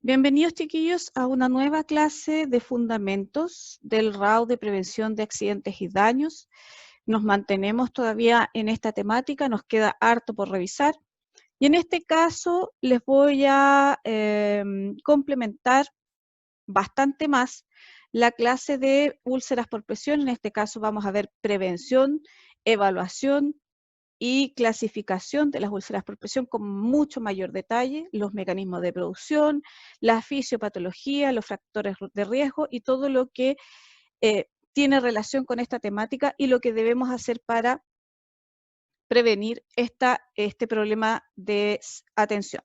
Bienvenidos, chiquillos, a una nueva clase de fundamentos del RAU de prevención de accidentes y daños. Nos mantenemos todavía en esta temática, nos queda harto por revisar. Y en este caso les voy a complementar bastante más la clase de úlceras por presión. En este caso vamos a ver prevención, evaluación y clasificación de las úlceras por presión con mucho mayor detalle, los mecanismos de producción, la fisiopatología, los factores de riesgo y todo lo que tiene relación con esta temática y lo que debemos hacer para prevenir este problema de atención.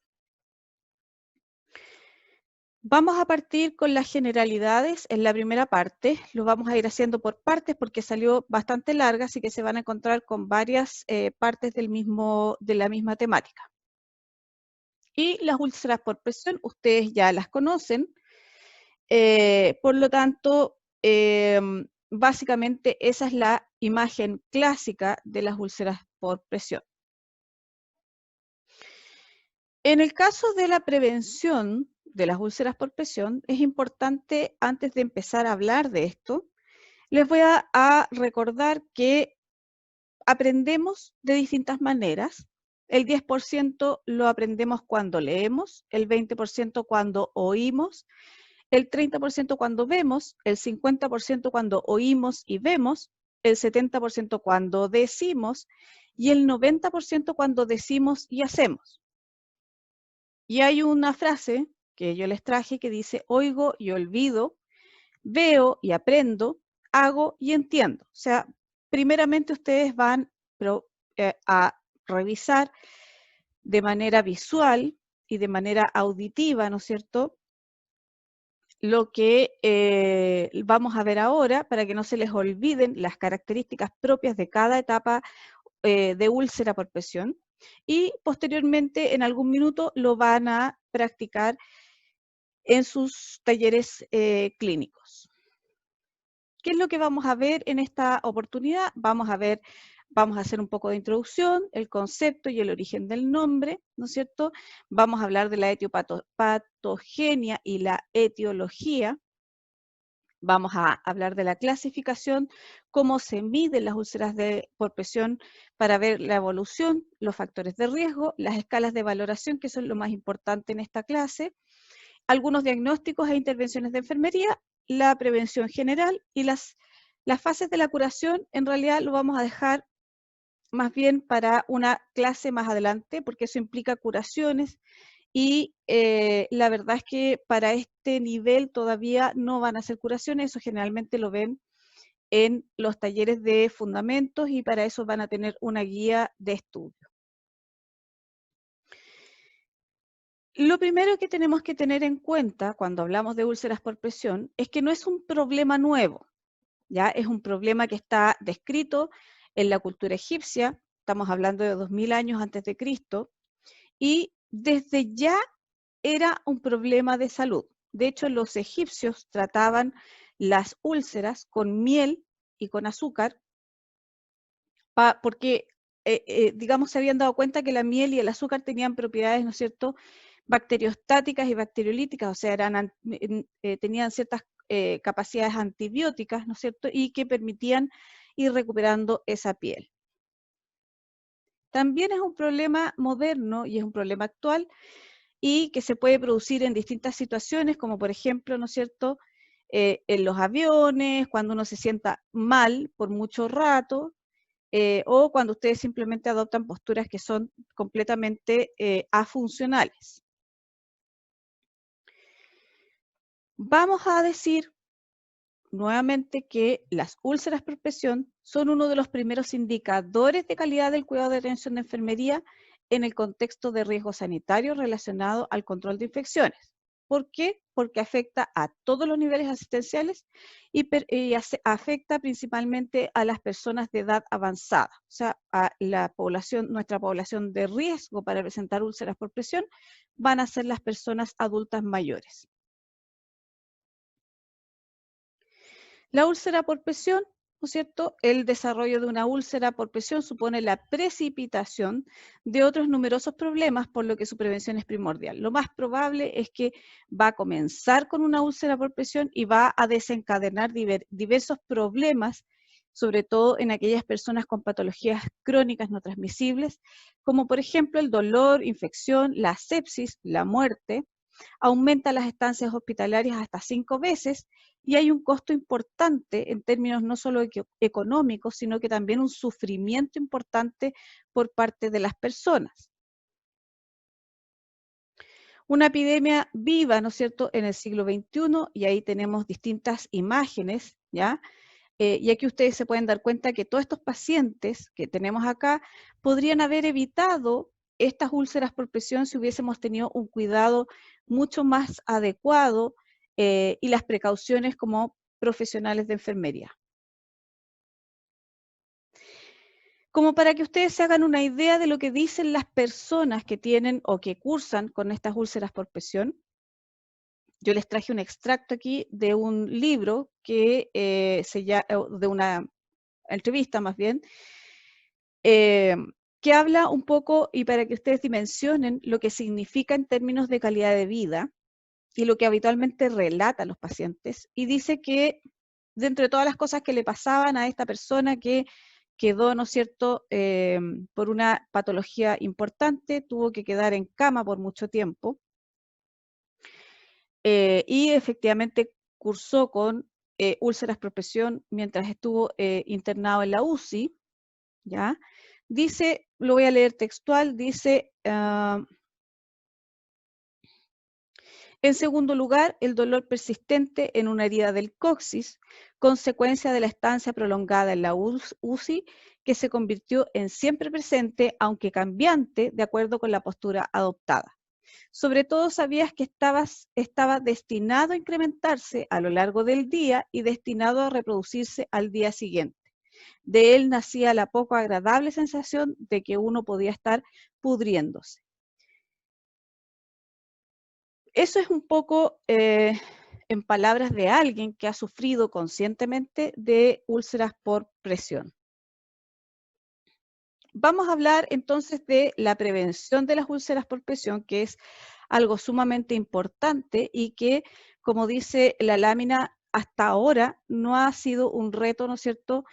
Vamos a partir con las generalidades en la primera parte, lo vamos a ir haciendo por partes porque salió bastante larga, así que se van a encontrar con varias partes de la misma temática. Y las úlceras por presión, ustedes ya las conocen, por lo tanto, básicamente esa es la imagen clásica de las úlceras por presión. En el caso de la prevención de las úlceras por presión, es importante, antes de empezar a hablar de esto, les voy a recordar que aprendemos de distintas maneras. El 10% lo aprendemos cuando leemos, el 20% cuando oímos, el 30% cuando vemos, el 50% cuando oímos y vemos, el 70% cuando decimos y el 90% cuando decimos y hacemos. Y hay una frase que yo les traje que dice, oigo y olvido, veo y aprendo, hago y entiendo. O sea, primeramente ustedes van a revisar de manera visual y de manera auditiva, ¿no es cierto?, lo que vamos a ver ahora para que no se les olviden las características propias de cada etapa de úlcera por presión y posteriormente en algún minuto lo van a practicar en sus talleres clínicos. ¿Qué es lo que vamos a ver en esta oportunidad? Vamos a hacer un poco de introducción, el concepto y el origen del nombre, ¿no es cierto? Vamos a hablar de la etiopatogenia y la etiología. Vamos a hablar de la clasificación, cómo se miden las úlceras por presión para ver la evolución, los factores de riesgo, las escalas de valoración, que son lo más importante en esta clase, algunos diagnósticos e intervenciones de enfermería, la prevención general y las fases de la curación. En realidad lo vamos a dejar más bien para una clase más adelante, porque eso implica curaciones y la verdad es que para este nivel todavía no van a hacer curaciones, eso generalmente lo ven en los talleres de fundamentos y para eso van a tener una guía de estudio. Lo primero que tenemos que tener en cuenta cuando hablamos de úlceras por presión es que no es un problema nuevo, ¿ya? Es un problema que está descrito en la cultura egipcia, estamos hablando de 2000 años antes de Cristo, y desde ya era un problema de salud. De hecho, los egipcios trataban las úlceras con miel y con azúcar, porque, digamos, se habían dado cuenta que la miel y el azúcar tenían propiedades, ¿no es cierto?, bacteriostáticas y bacteriolíticas, o sea, tenían ciertas capacidades antibióticas, ¿no es cierto?, y que permitían ir recuperando esa piel. También es un problema moderno y es un problema actual y que se puede producir en distintas situaciones, como por ejemplo, ¿no es cierto?, en los aviones, cuando uno se sienta mal por mucho rato, o cuando ustedes simplemente adoptan posturas que son completamente afuncionales. Vamos a decir nuevamente que las úlceras por presión son uno de los primeros indicadores de calidad del cuidado de atención de enfermería en el contexto de riesgo sanitario relacionado al control de infecciones. ¿Por qué? Porque afecta a todos los niveles asistenciales y afecta principalmente a las personas de edad avanzada, o sea, a la población, nuestra población de riesgo para presentar úlceras por presión van a ser las personas adultas mayores. La úlcera por presión ¿no es cierto?, el desarrollo de una úlcera por presión supone la precipitación de otros numerosos problemas, por lo que su prevención es primordial. Lo más probable es que va a comenzar con una úlcera por presión y va a desencadenar diversos problemas, sobre todo en aquellas personas con patologías crónicas no transmisibles, como por ejemplo el dolor, infección, la sepsis, la muerte. Aumenta las estancias hospitalarias hasta 5 veces y hay un costo importante en términos no solo económicos, sino que también un sufrimiento importante por parte de las personas. Una epidemia viva, ¿no es cierto?, en el siglo XXI, y ahí tenemos distintas imágenes, ¿ya? Y aquí ustedes se pueden dar cuenta que todos estos pacientes que tenemos acá podrían haber evitado estas úlceras por presión si hubiésemos tenido un cuidado mucho más adecuado y las precauciones como profesionales de enfermería. Como para que ustedes se hagan una idea de lo que dicen las personas que tienen o que cursan con estas úlceras por presión, yo les traje un extracto aquí de un libro que de una entrevista más bien, eh, que habla un poco, y para que ustedes dimensionen lo que significa en términos de calidad de vida y lo que habitualmente relatan los pacientes, y dice que dentro de todas las cosas que le pasaban a esta persona que quedó, ¿no es cierto?, por una patología importante, tuvo que quedar en cama por mucho tiempo, y efectivamente cursó con úlceras por presión mientras estuvo internado en la UCI, ¿ya? Dice, lo voy a leer textual, dice, en segundo lugar, el dolor persistente en una herida del coxis, consecuencia de la estancia prolongada en la UCI, que se convirtió en siempre presente, aunque cambiante, de acuerdo con la postura adoptada. Sobre todo sabías que estaba destinado a incrementarse a lo largo del día y destinado a reproducirse al día siguiente. De él nacía la poco agradable sensación de que uno podía estar pudriéndose. Eso es un poco en palabras de alguien que ha sufrido conscientemente de úlceras por presión. Vamos a hablar entonces de la prevención de las úlceras por presión, que es algo sumamente importante y que, como dice la lámina, hasta ahora no ha sido un reto, ¿no es cierto?,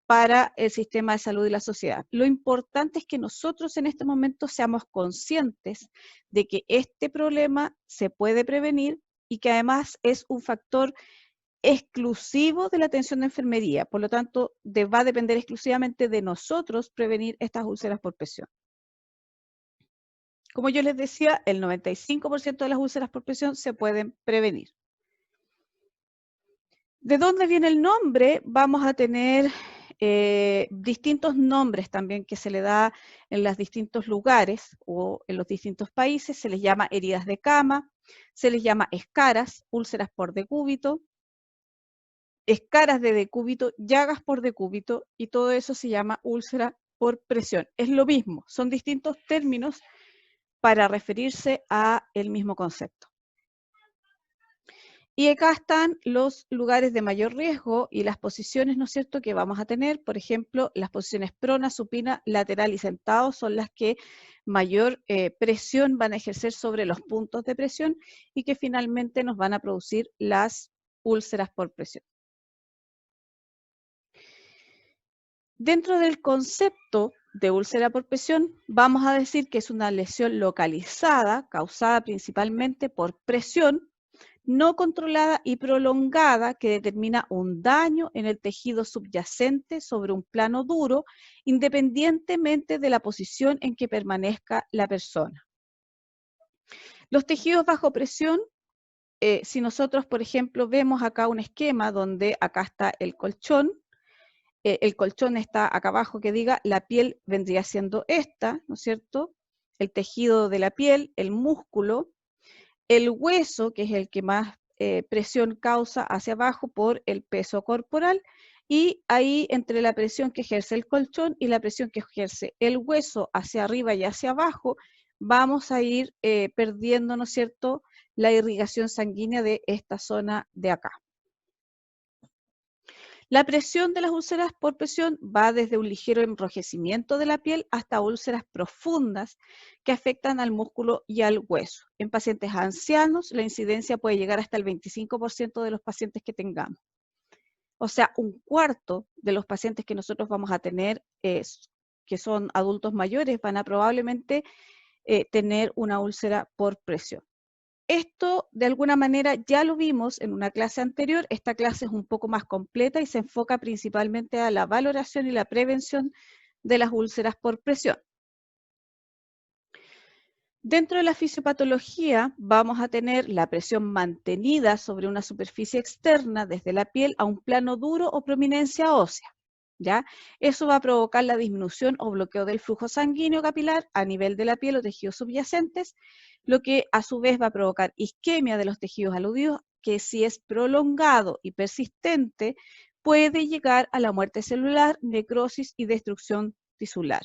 para el sistema de salud y la sociedad. Lo importante es que nosotros en este momento seamos conscientes de que este problema se puede prevenir y que además es un factor exclusivo de la atención de enfermería. Por lo tanto, va a depender exclusivamente de nosotros prevenir estas úlceras por presión. Como yo les decía, el 95% de las úlceras por presión se pueden prevenir. ¿De dónde viene el nombre? Vamos a tener distintos nombres también que se le da en los distintos lugares o en los distintos países. Se les llama heridas de cama, se les llama escaras, úlceras por decúbito, escaras de decúbito, llagas por decúbito, y todo eso se llama úlcera por presión. Es lo mismo, son distintos términos para referirse a el mismo concepto. Y acá están los lugares de mayor riesgo y las posiciones, ¿no es cierto?, que vamos a tener. Por ejemplo, las posiciones prona, supina, lateral y sentado son las que mayor presión van a ejercer sobre los puntos de presión y que finalmente nos van a producir las úlceras por presión. Dentro del concepto de úlcera por presión, vamos a decir que es una lesión localizada causada principalmente por presión no controlada y prolongada que determina un daño en el tejido subyacente sobre un plano duro, independientemente de la posición en que permanezca la persona. Los tejidos bajo presión, si nosotros, por ejemplo, vemos acá un esquema donde acá está el colchón está acá abajo que diga, la piel vendría siendo esta, ¿no es cierto? El tejido de la piel, el músculo, el hueso, que es el que más presión causa hacia abajo por el peso corporal, y ahí entre la presión que ejerce el colchón y la presión que ejerce el hueso hacia arriba y hacia abajo, vamos a ir perdiendo, ¿no es cierto?, la irrigación sanguínea de esta zona de acá. La presión de las úlceras por presión va desde un ligero enrojecimiento de la piel hasta úlceras profundas que afectan al músculo y al hueso. En pacientes ancianos, la incidencia puede llegar hasta el 25% de los pacientes que tengamos. O sea, un cuarto de los pacientes que nosotros vamos a tener, que son adultos mayores, van a probablemente tener una úlcera por presión. Esto, de alguna manera, ya lo vimos en una clase anterior. Esta clase es un poco más completa y se enfoca principalmente a la valoración y la prevención de las úlceras por presión. Dentro de la fisiopatología vamos a tener la presión mantenida sobre una superficie externa desde la piel a un plano duro o prominencia ósea. ¿Ya? Eso va a provocar la disminución o bloqueo del flujo sanguíneo capilar a nivel de la piel o tejidos subyacentes, lo que a su vez va a provocar isquemia de los tejidos aludidos, que si es prolongado y persistente, puede llegar a la muerte celular, necrosis y destrucción tisular.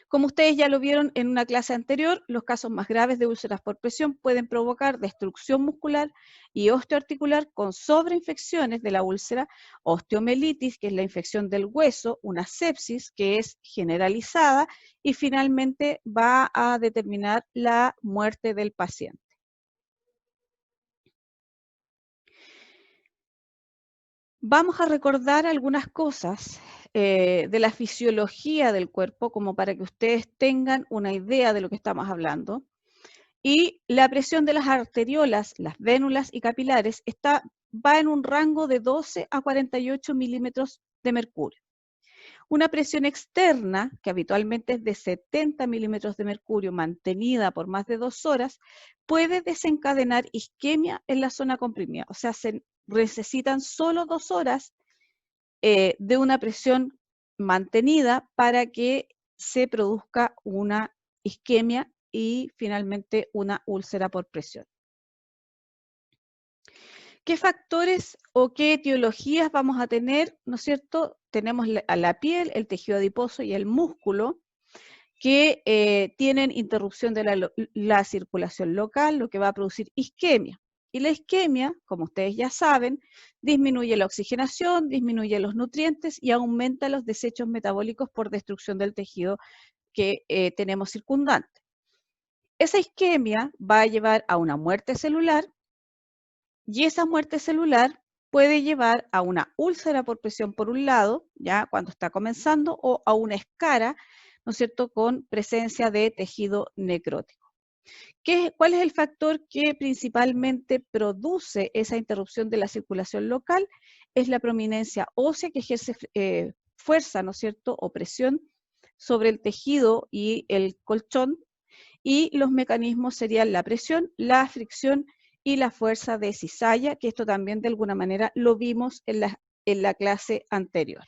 Como ustedes ya lo vieron en una clase anterior, los casos más graves de úlceras por presión pueden provocar destrucción muscular y osteoarticular con sobreinfecciones de la úlcera, osteomelitis, que es la infección del hueso, una sepsis, que es generalizada, y finalmente va a determinar la muerte del paciente. Vamos a recordar algunas cosas de la fisiología del cuerpo, como para que ustedes tengan una idea de lo que estamos hablando. Y la presión de las arteriolas, las vénulas y capilares va en un rango de 12 a 48 milímetros de mercurio. Una presión externa, que habitualmente es de 70 milímetros de mercurio, mantenida por más de 2 horas, puede desencadenar isquemia en la zona comprimida. O sea, se necesitan solo 2 horas de una presión mantenida para que se produzca una isquemia y finalmente una úlcera por presión. ¿Qué factores o qué etiologías vamos a tener? ¿No es cierto? Tenemos a la piel, el tejido adiposo y el músculo, que tienen interrupción de la circulación local, lo que va a producir isquemia. Y la isquemia, como ustedes ya saben, disminuye la oxigenación, disminuye los nutrientes y aumenta los desechos metabólicos por destrucción del tejido que tenemos circundante. Esa isquemia va a llevar a una muerte celular y esa muerte celular puede llevar a una úlcera por presión por un lado, ya cuando está comenzando, o a una escara, ¿no es cierto?, con presencia de tejido necrótico. ¿Cuál es el factor que principalmente produce esa interrupción de la circulación local? Es la prominencia ósea que ejerce fuerza, ¿no es cierto?, o presión sobre el tejido y el colchón, y los mecanismos serían la presión, la fricción y la fuerza de cizalla, que esto también de alguna manera lo vimos en la clase anterior.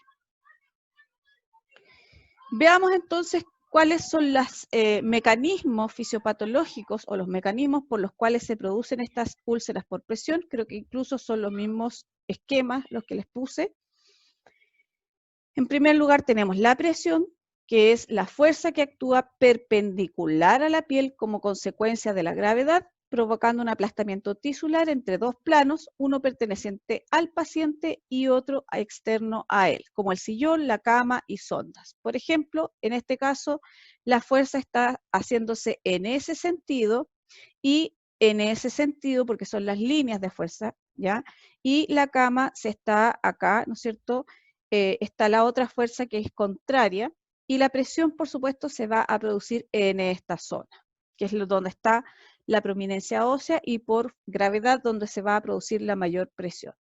Veamos entonces cuáles son los mecanismos fisiopatológicos o los mecanismos por los cuales se producen estas úlceras por presión. Creo que incluso son los mismos esquemas los que les puse. En primer lugar tenemos la presión, que es la fuerza que actúa perpendicular a la piel como consecuencia de la gravedad, provocando un aplastamiento tisular entre dos planos, uno perteneciente al paciente y otro externo a él, como el sillón, la cama y sondas. Por ejemplo, en este caso, la fuerza está haciéndose en ese sentido y en ese sentido, porque son las líneas de fuerza, ¿ya? Y la cama se está acá, ¿no es cierto?, está la otra fuerza que es contraria, y la presión, por supuesto, se va a producir en esta zona, que es donde está la prominencia ósea y por gravedad donde se va a producir la mayor presión.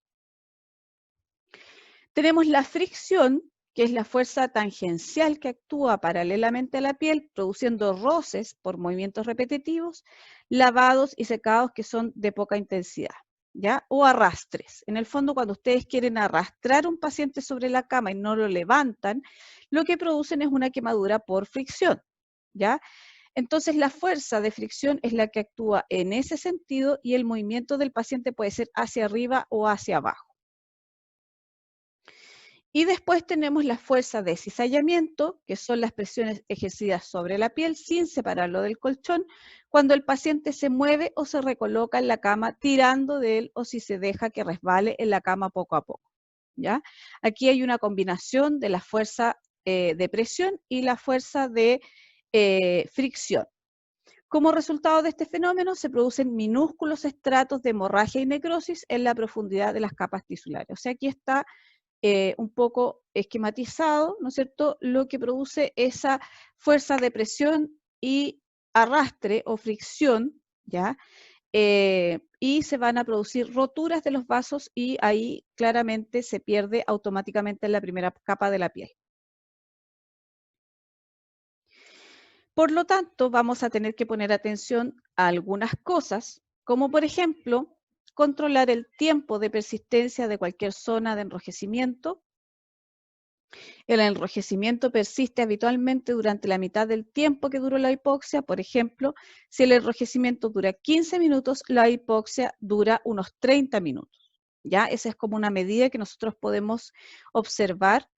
Tenemos la fricción, que es la fuerza tangencial que actúa paralelamente a la piel, produciendo roces por movimientos repetitivos, lavados y secados que son de poca intensidad, ¿ya? O arrastres. En el fondo, cuando ustedes quieren arrastrar a un paciente sobre la cama y no lo levantan, lo que producen es una quemadura por fricción, ¿ya? Entonces, la fuerza de fricción es la que actúa en ese sentido y el movimiento del paciente puede ser hacia arriba o hacia abajo. Y después tenemos la fuerza de cizallamiento, que son las presiones ejercidas sobre la piel sin separarlo del colchón, cuando el paciente se mueve o se recoloca en la cama tirando de él o si se deja que resbale en la cama poco a poco. ¿ya? Aquí hay una combinación de la fuerza de presión y la fuerza de fricción. Como resultado de este fenómeno se producen minúsculos estratos de hemorragia y necrosis en la profundidad de las capas tisulares. O sea, aquí está un poco esquematizado, ¿no es cierto?, lo que produce esa fuerza de presión y arrastre o fricción, ¿ya? Y se van a producir roturas de los vasos y ahí claramente se pierde automáticamente en la primera capa de la piel. Por lo tanto, vamos a tener que poner atención a algunas cosas, como por ejemplo, controlar el tiempo de persistencia de cualquier zona de enrojecimiento. El enrojecimiento persiste habitualmente durante la mitad del tiempo que duró la hipoxia. Por ejemplo, si el enrojecimiento dura 15 minutos, la hipoxia dura unos 30 minutos. ¿Ya? Esa es como una medida que nosotros podemos observar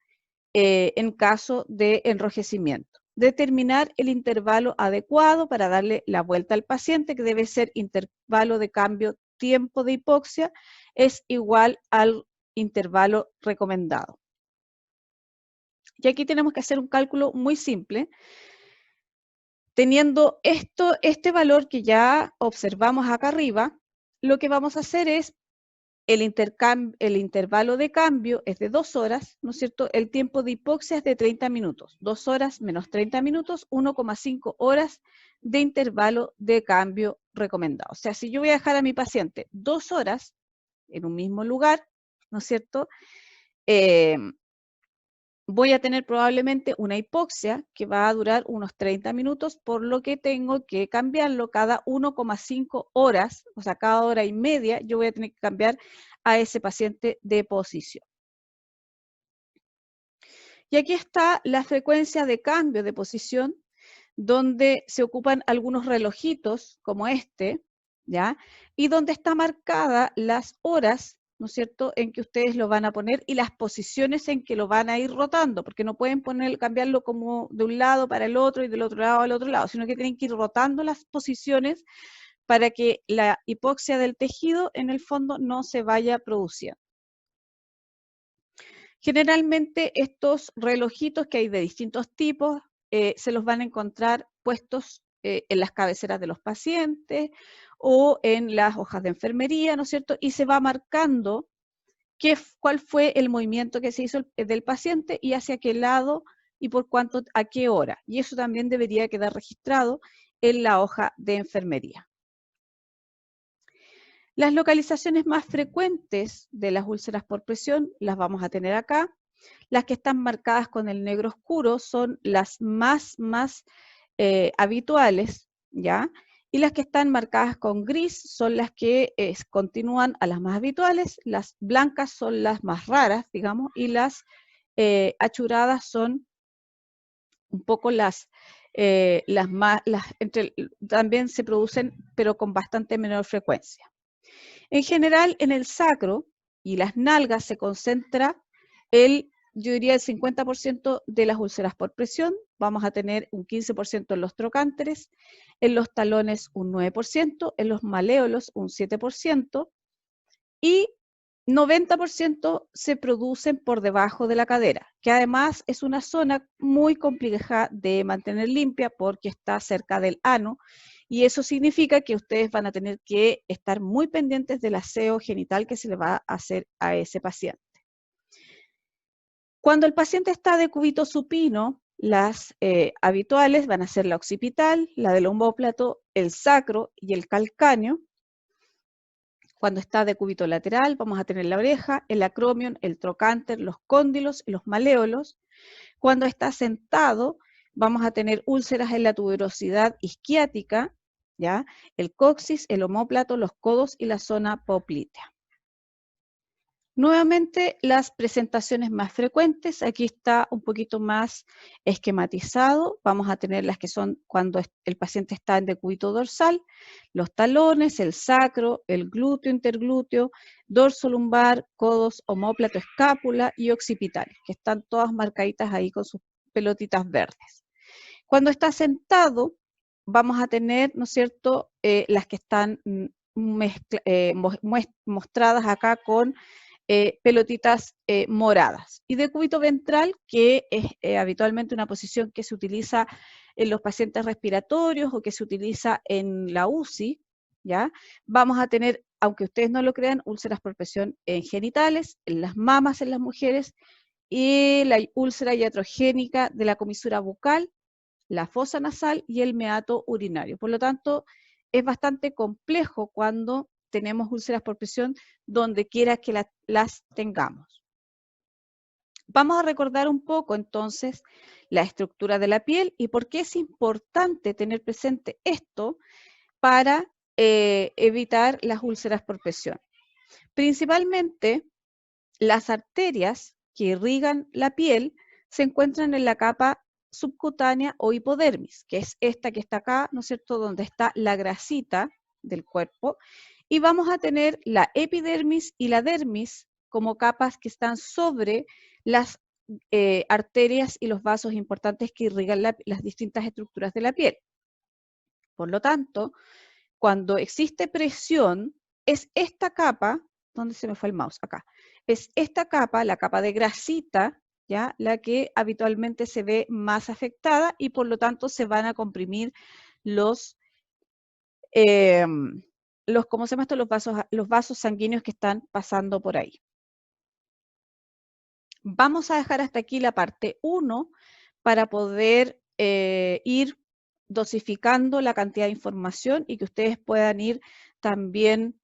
en caso de enrojecimiento. Determinar el intervalo adecuado para darle la vuelta al paciente, que debe ser intervalo de cambio tiempo de hipoxia, es igual al intervalo recomendado. Y aquí tenemos que hacer un cálculo muy simple. Teniendo este valor que ya observamos acá arriba, lo que vamos a hacer es el intervalo de cambio es de 2 horas, ¿no es cierto? El tiempo de hipoxia es de 30 minutos. 2 horas menos 30 minutos, 1,5 horas de intervalo de cambio recomendado. O sea, si yo voy a dejar a mi paciente 2 horas en un mismo lugar, ¿no es cierto? Voy a tener probablemente una hipoxia que va a durar unos 30 minutos, por lo que tengo que cambiarlo cada 1,5 horas, o sea, cada hora y media, yo voy a tener que cambiar a ese paciente de posición. Y aquí está la frecuencia de cambio de posición, donde se ocupan algunos relojitos como este, ¿ya? Y donde está marcada las horas, ¿no es cierto?, en que ustedes lo van a poner y las posiciones en que lo van a ir rotando, porque no pueden cambiarlo como de un lado para el otro y del otro lado al otro lado, sino que tienen que ir rotando las posiciones para que la hipoxia del tejido en el fondo no se vaya produciendo. Generalmente estos relojitos que hay de distintos tipos se los van a encontrar puestos en las cabeceras de los pacientes o en las hojas de enfermería, ¿no es cierto? Y se va marcando cuál fue el movimiento que se hizo del paciente y hacia qué lado y por cuánto, a qué hora. Y eso también debería quedar registrado en la hoja de enfermería. Las localizaciones más frecuentes de las úlceras por presión las vamos a tener acá. Las que están marcadas con el negro oscuro son las más habituales, ¿ya? Y las que están marcadas con gris son las que continúan a las más habituales, las blancas son las más raras, digamos, y las achuradas son un poco también se producen, pero con bastante menor frecuencia. En general, en el sacro y las nalgas se concentra yo diría el 50% de las úlceras por presión, vamos a tener un 15% en los trocánteres, en los talones un 9%, en los maléolos un 7% y 90% se producen por debajo de la cadera, que además es una zona muy compleja de mantener limpia porque está cerca del ano y eso significa que ustedes van a tener que estar muy pendientes del aseo genital que se le va a hacer a ese paciente. Cuando el paciente está de cúbito supino, las habituales van a ser la occipital, la del omóplato, el sacro y el calcáneo. Cuando está de cúbito lateral, vamos a tener la oreja, el acromion, el trocánter, los cóndilos y los maléolos. Cuando está sentado, vamos a tener úlceras en la tuberosidad isquiática, ¿ya? El coxis, el omóplato, los codos y la zona poplitea. Nuevamente, las presentaciones más frecuentes, aquí está un poquito más esquematizado, vamos a tener las que son cuando el paciente está en decúbito dorsal, los talones, el sacro, el glúteo, interglúteo, dorso lumbar, codos, omóplato, escápula y occipitales, que están todas marcaditas ahí con sus pelotitas verdes. Cuando está sentado, vamos a tener, ¿no es cierto?, las que están mostradas acá con pelotitas moradas. Y decúbito ventral, que es habitualmente una posición que se utiliza en los pacientes respiratorios o que se utiliza en la UCI, ¿ya? Vamos a tener, aunque ustedes no lo crean, úlceras por presión en genitales, en las mamas en las mujeres, y la úlcera iatrogénica de la comisura bucal, la fosa nasal y el meato urinario. Por lo tanto, es bastante complejo cuando tenemos úlceras por presión donde quiera que las tengamos. Vamos a recordar un poco entonces la estructura de la piel y por qué es importante tener presente esto para evitar las úlceras por presión. Principalmente, las arterias que irrigan la piel se encuentran en la capa subcutánea o hipodermis, que es esta que está acá, ¿no es cierto?, donde está la grasita del cuerpo, y vamos a tener la epidermis y la dermis como capas que están sobre las arterias y los vasos importantes que irrigan las distintas estructuras de la piel. Por lo tanto, cuando existe presión, es esta capa, ¿dónde se me fue el mouse? Acá. Es esta capa, la capa de grasita, ¿ya? La que habitualmente se ve más afectada y por lo tanto se van a comprimir ¿cómo se llama esto? Los vasos sanguíneos que están pasando por ahí. Vamos a dejar hasta aquí la parte 1 para poder ir dosificando la cantidad de información y que ustedes puedan ir también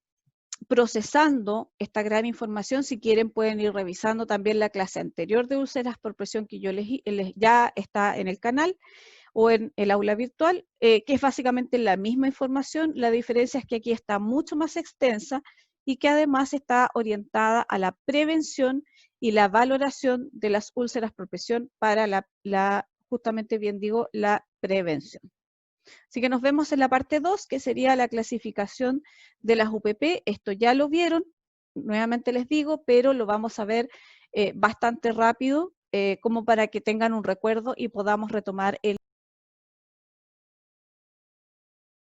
procesando esta gran información. Si quieren pueden ir revisando también la clase anterior de úlceras por presión que yo ya está en el canal o en el aula virtual, que es básicamente la misma información. La diferencia es que aquí está mucho más extensa y que además está orientada a la prevención y la valoración de las úlceras por presión para justamente bien digo, la prevención. Así que nos vemos en la parte 2, que sería la clasificación de las UPP. Esto ya lo vieron, nuevamente les digo, pero lo vamos a ver bastante rápido, como para que tengan un recuerdo y podamos retomar el